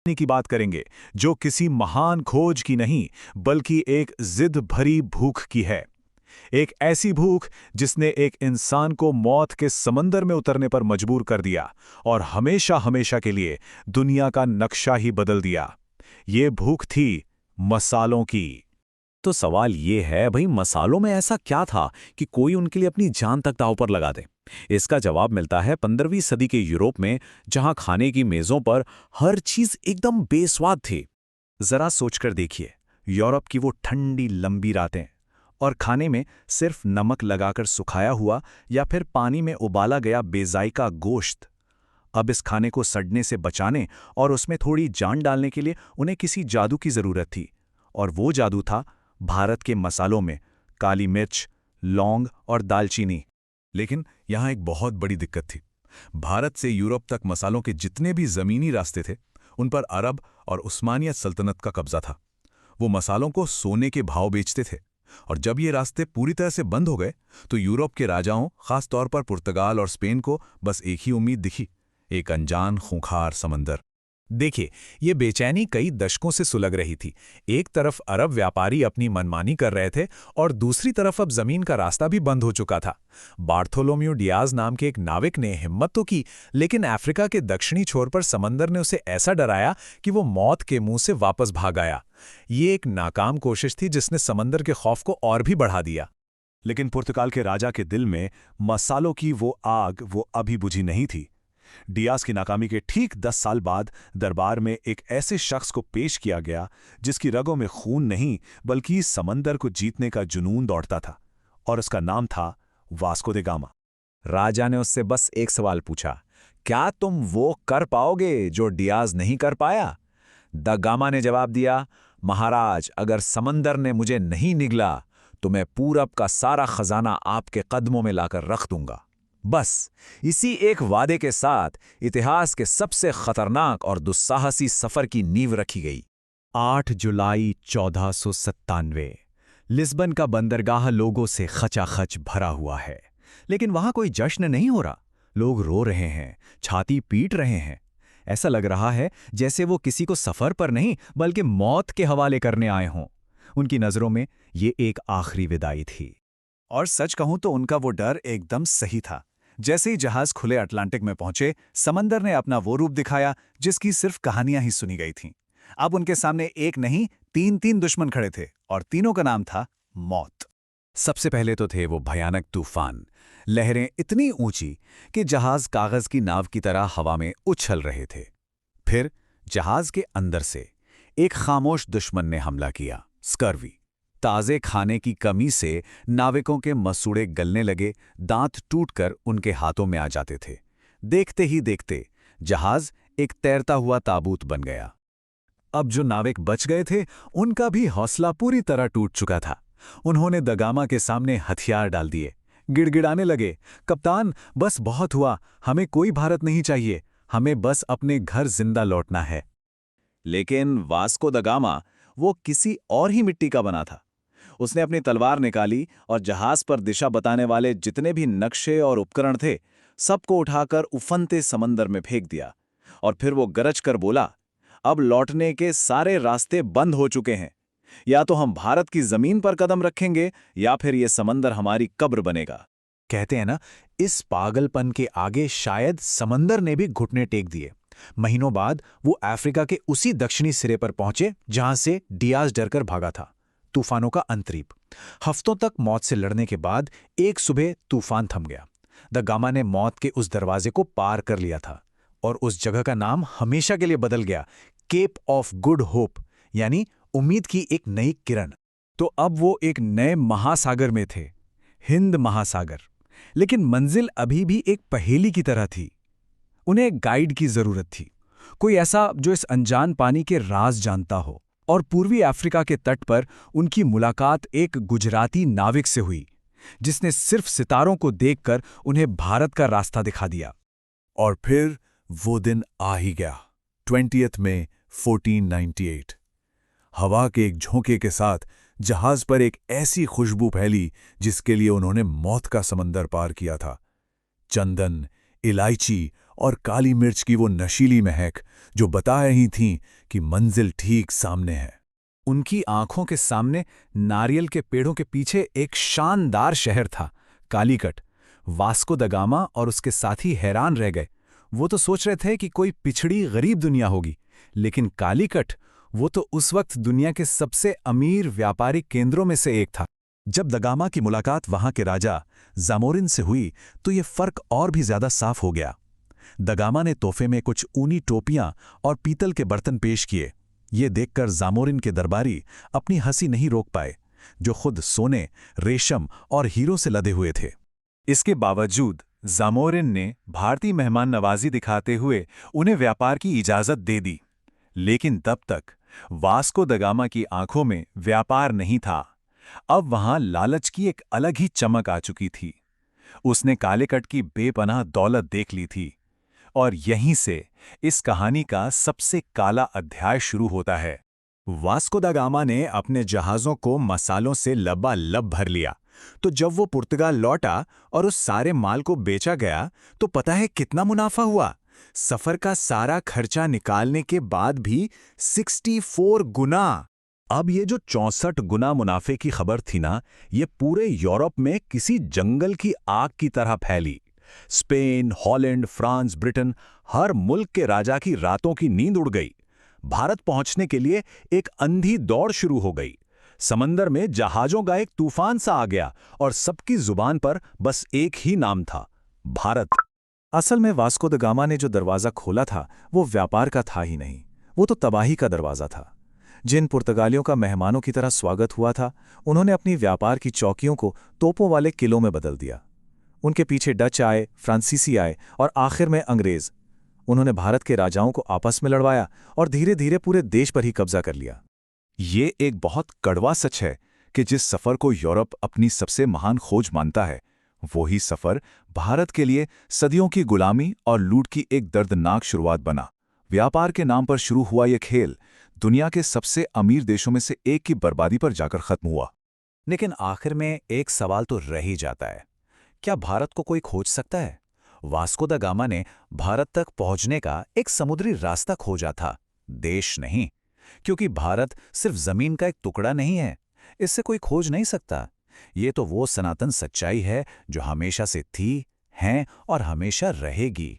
की बात करेंगे, जो किसी महान खोज की नहीं बल्कि एक जिद भरी भूख की है। एक ऐसी भूख जिसने एक इंसान को मौत के समंदर में उतरने पर मजबूर कर दिया और हमेशा हमेशा के लिए दुनिया का नक्शा ही बदल दिया। ये भूख थी मसालों की। तो सवाल ये है भाई, मसालों में ऐसा क्या था कि कोई उनके लिए अपनी जान तक दांव पर लगा दे? इसका जवाब मिलता है 15वीं सदी के यूरोप में, जहां खाने की मेजों पर हर चीज एकदम बेस्वाद थी। जरा सोचकर देखिए, यूरोप की वो ठंडी लंबी रातें और खाने में सिर्फ नमक लगाकर सुखाया हुआ या फिर पानी में उबाला गया बेजायका गोश्त। अब इस खाने को सड़ने से बचाने और उसमें थोड़ी जान डालने के लिए उन्हें किसी जादू की जरूरत थी, और वो जादू था भारत के मसालों में काली मिर्च, लौंग और दालचीनी। लेकिन यहां एक बहुत बड़ी दिक्कत थी। भारत से यूरोप तक मसालों के जितने भी जमीनी रास्ते थे, उन पर अरब और उस्मानियत सल्तनत का कब्जा था। वो मसालों को सोने के भाव बेचते थे, और जब ये रास्ते पूरी तरह से बंद हो गए तो यूरोप के राजाओं, खास तौर पर पुर्तगाल और स्पेन को बस एक ही उम्मीद दिखी, एक अनजान खूंखार समंदर। देखिए, ये बेचैनी कई दशकों से सुलग रही थी। एक तरफ अरब व्यापारी अपनी मनमानी कर रहे थे और दूसरी तरफ अब जमीन का रास्ता भी बंद हो चुका था। बार्थोलोम्यू डियाज नाम के एक नाविक ने हिम्मत तो की, लेकिन अफ्रीका के दक्षिणी छोर पर समंदर ने उसे ऐसा डराया कि वो मौत के मुंह से वापस भाग आया। ये एक नाकाम कोशिश थी जिसने समंदर के खौफ को और भी बढ़ा दिया। लेकिन पुर्तगाल के राजा के दिल में मसालों की वो आग वो अभी बुझी नहीं थी। डियाज की नाकामी के ठीक 10 साल बाद दरबार में एक ऐसे शख्स को पेश किया गया जिसकी रगों में खून नहीं बल्कि समंदर को जीतने का जुनून दौड़ता था, और उसका नाम था वास्को द गामा। राजा ने उससे बस एक सवाल पूछा, क्या तुम वो कर पाओगे जो डियाज नहीं कर पाया? द गामा ने जवाब दिया, महाराज, अगर समंदर ने मुझे नहीं निगला तो मैं पूरब का सारा खजाना आपके कदमों में लाकर रख दूंगा। बस इसी एक वादे के साथ इतिहास के सबसे खतरनाक और दुस्साहसी सफर की नींव रखी गई। 8 जुलाई 1497। लिस्बन का बंदरगाह लोगों से खचाखच भरा हुआ है, लेकिन वहां कोई जश्न नहीं हो रहा। लोग रो रहे हैं, छाती पीट रहे हैं। ऐसा लग रहा है जैसे वो किसी को सफर पर नहीं बल्कि मौत के हवाले करने आए हों। उनकी नजरों में ये एक आखिरी विदाई थी। और सच कहूं तो उनका वो डर एकदम सही था। जैसे ही जहाज खुले अटलांटिक में पहुंचे, समंदर ने अपना वो रूप दिखाया जिसकी सिर्फ कहानियां ही सुनी गई थीं। अब उनके सामने एक नहीं, 3 दुश्मन खड़े थे, और तीनों का नाम था मौत। सबसे पहले तो थे वो भयानक तूफान। लहरें इतनी ऊंची कि जहाज कागज की नाव की तरह हवा में उछल रहे थे। फिर जहाज के अंदर से एक खामोश दुश्मन ने हमला किया, स्कर्वी। ताजे खाने की कमी से नाविकों के मसूड़े गलने लगे, दांत टूटकर उनके हाथों में आ जाते थे। देखते ही देखते जहाज एक तैरता हुआ ताबूत बन गया। अब जो नाविक बच गए थे, उनका भी हौसला पूरी तरह टूट चुका था। उन्होंने दगामा के सामने हथियार डाल दिए, गिड़गिड़ाने लगे, कप्तान, बस बहुत हुआ, हमें कोई भारत नहीं चाहिए, हमें बस अपने घर जिंदा लौटना है। लेकिन वास्को द गामा वो किसी और ही मिट्टी का बना था। उसने अपनी तलवार निकाली और जहाज पर दिशा बताने वाले जितने भी नक्शे और उपकरण थे, सबको उठाकर उफनते समंदर में फेंक दिया। और फिर वो गरज कर बोला, अब लौटने के सारे रास्ते बंद हो चुके हैं। या तो हम भारत की जमीन पर कदम रखेंगे या फिर ये समंदर हमारी कब्र बनेगा। कहते हैं ना, इस पागलपन के आगे शायद समंदर ने भी घुटने टेक दिए। महीनों बाद वो अफ्रीका के उसी दक्षिणी सिरे पर पहुंचे जहां से डियाज डरकर भागा था। तूफानों का अंतरीप। हफ्तों तक मौत से लड़ने के बाद एक सुबह तूफान थम गया। द गामा ने मौत के उस दरवाजे को पार कर लिया था, और उस जगह का नाम हमेशा के लिए बदल गया, केप ऑफ गुड होप, यानी उम्मीद की एक नई किरण। तो अब वो एक नए महासागर में थे, हिंद महासागर। लेकिन मंजिल अभी भी एक पहेली की तरह थी। उन्हें एक गाइड की जरूरत थी, कोई ऐसा जो इस अनजान पानी के राज जानता हो। और पूर्वी अफ्रीका के तट पर उनकी मुलाकात एक गुजराती नाविक से हुई, जिसने सिर्फ सितारों को देखकर उन्हें भारत का रास्ता दिखा दिया। और फिर वो दिन आ ही गया, 20 मई 1498। हवा के एक झोंके के साथ जहाज पर एक ऐसी खुशबू फैली जिसके लिए उन्होंने मौत का समंदर पार किया था। चंदन, इलायची और काली मिर्च की वो नशीली महक जो बता रही थी कि मंजिल ठीक सामने है। उनकी आंखों के सामने नारियल के पेड़ों के पीछे एक शानदार शहर था, कालीकट। वास्को द गामा और उसके साथी हैरान रह गए। वो तो सोच रहे थे कि कोई पिछड़ी गरीब दुनिया होगी, लेकिन कालीकट, वो तो उस वक्त दुनिया के सबसे अमीर व्यापारिक केंद्रों में से एक था। जब द गामा की मुलाकात वहां के राजा जामोरिन से हुई तो ये फर्क और भी ज्यादा साफ हो गया। द गामा ने तोहफे में कुछ ऊनी टोपियां और पीतल के बर्तन पेश किए। ये देखकर जामोरिन के दरबारी अपनी हंसी नहीं रोक पाए, जो खुद सोने, रेशम और हीरों से लदे हुए थे। इसके बावजूद जामोरिन ने भारतीय मेहमान नवाजी दिखाते हुए उन्हें व्यापार की इजाजत दे दी। लेकिन तब तक वास्को द गामा की आंखों में व्यापार नहीं था। अब वहां लालच की एक अलग ही चमक आ चुकी थी। उसने कालीकट की बेपनाह दौलत देख ली थी। और यहीं से इस कहानी का सबसे काला अध्याय शुरू होता है। वास्को द गामा ने अपने जहाज़ों को मसालों से लबालब भर लिया, तो जब वो पुर्तगाल लौटा और उस सारे माल को बेचा गया तो पता है कितना मुनाफा हुआ? सफर का सारा खर्चा निकालने के बाद भी 64 गुना। अब ये जो 64 गुना मुनाफे की खबर थी ना, ये पूरे यूरोप में किसी जंगल की आग की तरह फैली। स्पेन, हॉलैंड, फ्रांस, ब्रिटेन, हर मुल्क के राजा की रातों की नींद उड़ गई। भारत पहुंचने के लिए एक अंधी दौड़ शुरू हो गई। समंदर में जहाजों का एक तूफान सा आ गया और सबकी जुबान पर बस एक ही नाम था, भारत। असल में वास्को द गामा ने जो दरवाज़ा खोला था वो व्यापार का था ही नहीं, वो तो तबाही का दरवाज़ा था। जिन पुर्तगालियों का मेहमानों की तरह स्वागत हुआ था, उन्होंने अपनी व्यापार की चौकियों को तोपों वाले किलों में बदल दिया। उनके पीछे डच आए, फ्रांसीसी आए और आखिर में अंग्रेज। उन्होंने भारत के राजाओं को आपस में लड़वाया और धीरे धीरे पूरे देश पर ही कब्जा कर लिया। ये एक बहुत कड़वा सच है कि जिस सफर को यूरोप अपनी सबसे महान खोज मानता है, वही सफर भारत के लिए सदियों की गुलामी और लूट की एक दर्दनाक शुरुआत बना। व्यापार के नाम पर शुरू हुआ यह खेल दुनिया के सबसे अमीर देशों में से एक की बर्बादी पर जाकर खत्म हुआ। लेकिन आखिर में एक सवाल तो रह ही जाता है, क्या भारत को कोई खोज सकता है? वास्को द गामा ने भारत तक पहुंचने का एक समुद्री रास्ता खोजा था, देश नहीं। क्योंकि भारत सिर्फ जमीन का एक टुकड़ा नहीं है, इससे कोई खोज नहीं सकता। ये तो वो सनातन सच्चाई है जो हमेशा से थी, है और हमेशा रहेगी।